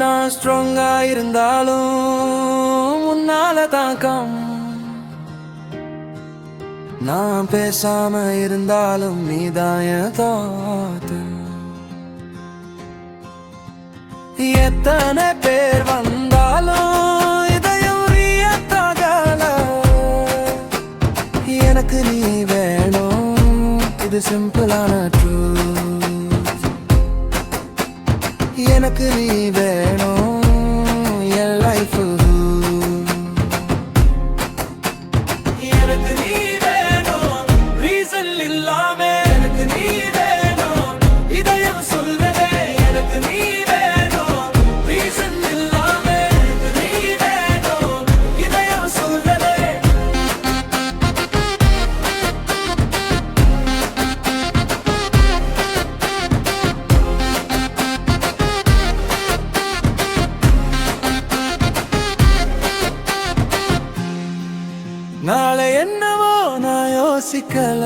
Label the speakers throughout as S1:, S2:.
S1: நான் ஸ்ட்ராங்கா இருந்தாலும் உன்னால தாக்கம், நான் பேசாம இருந்தாலும் நீதான் என் தோத்து. எத்தனை பேர் வந்தாலும் இதயம் ரியத்தாகல, எனக்கு நீ வேணும், இது சிம்பிளான ட்ரூத். எனக்கு நீ வேணும் என் லைஃப். எனக்கு நீ வேணும் ரீசன் இல்லாம, எனக்கு நீ வேணும் இதயம் சொல்றதே. எனக்கு நீ வேணும் ரீசன் இல்லாம, எனக்கு நீ வேணும் இதயம் சொல்றதே. நாளை என்னவோ நான் யோசிக்கல,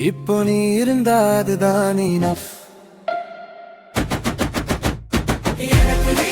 S1: இப்போ நீ இருந்தா அதுதான் enough. எனக்கு நீ